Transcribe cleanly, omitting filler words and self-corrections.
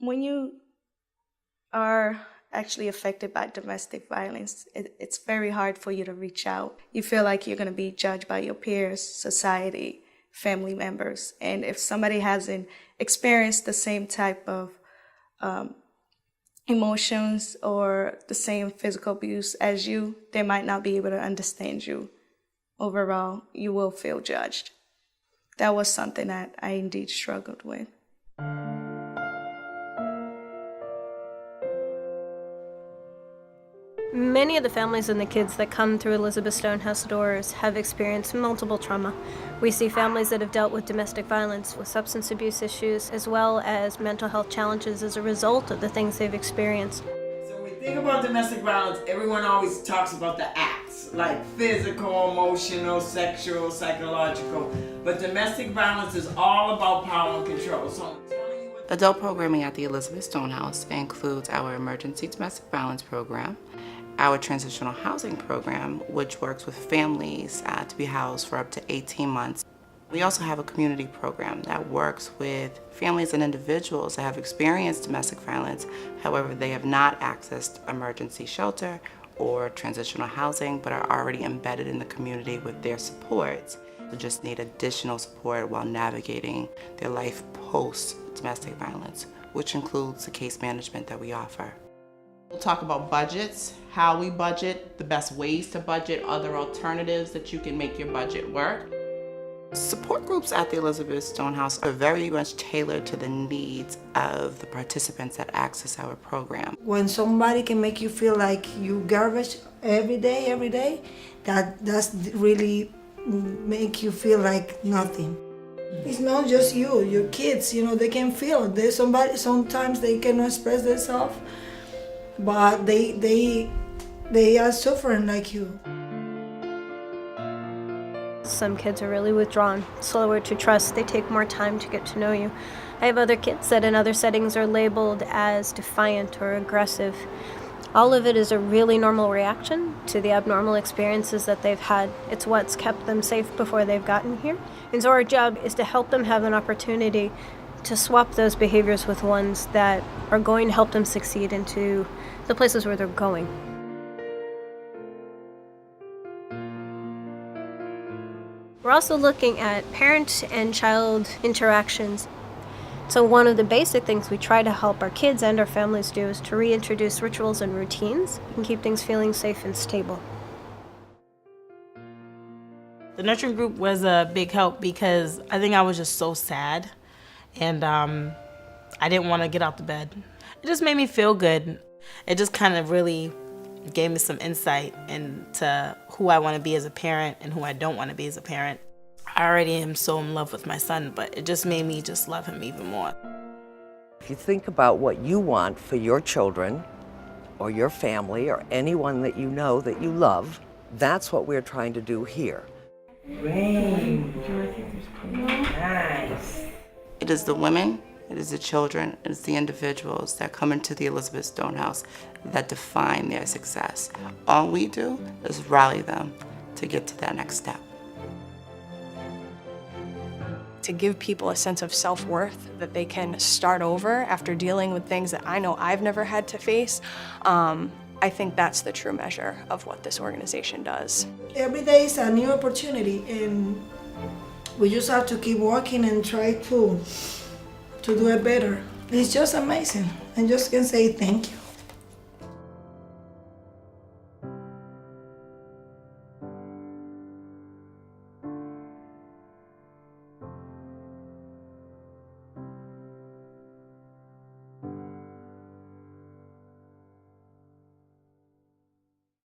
When you are actually affected by domestic violence, it's very hard for you to reach out. You feel like you're going to be judged by your peers, society, family members. And if somebody hasn't experienced the same type of emotions or the same physical abuse as you, they might not be able to understand you. Overall, you will feel judged. That was something that I indeed struggled with. Many of the families and the kids that come through Elizabeth Stonehouse doors have experienced multiple trauma. We see families that have dealt with domestic violence, with substance abuse issues, as well as mental health challenges as a result of the things they've experienced. So when we think about domestic violence, everyone always talks about the acts, like physical, emotional, sexual, psychological. But domestic violence is all about power and control. So adult programming at the Elizabeth Stonehouse includes our emergency domestic violence program, our transitional housing program, which works with families to be housed for up to 18 months. We also have a community program that works with families and individuals that have experienced domestic violence, however they have not accessed emergency shelter or transitional housing, but are already embedded in the community with their supports. They just need additional support while navigating their life post-domestic violence, which includes the case management that we offer. We'll talk about budgets, how we budget, the best ways to budget, other alternatives that you can make your budget work. Support groups at the Elizabeth Stonehouse are very much tailored to the needs of the participants that access our program. When somebody can make you feel like you garbage every day, that's really make you feel like nothing. It's not just you, your kids, they can feel. There's somebody, sometimes they cannot express themselves, but they are suffering like you. Some kids are really withdrawn, slower to trust, they take more time to get to know you. I have other kids that in other settings are labeled as defiant or aggressive. All of it is a really normal reaction to the abnormal experiences that they've had. It's what's kept them safe before they've gotten here. And so our job is to help them have an opportunity to swap those behaviors with ones that are going to help them succeed into the places where they're going. We're also looking at parent and child interactions. So one of the basic things we try to help our kids and our families do is to reintroduce rituals and routines and keep things feeling safe and stable. The nurturing group was a big help because I think I was just so sad and I didn't want to get out the bed. It just made me feel good. It just kind of really gave me some insight into who I want to be as a parent and who I don't want to be as a parent. I already am so in love with my son, but it just made me just love him even more. If you think about what you want for your children or your family or anyone that you know that you love, that's what we're trying to do here. Nice. It is the women, it is the children, it is the individuals that come into the Elizabeth Stonehouse that define their success. All we do is rally them to get to that next step. To give people a sense of self-worth, that they can start over after dealing with things that I know I've never had to face. I think that's the true measure of what this organization does. Every day is a new opportunity, and we just have to keep working and try to do it better. It's just amazing. I just can say thank you.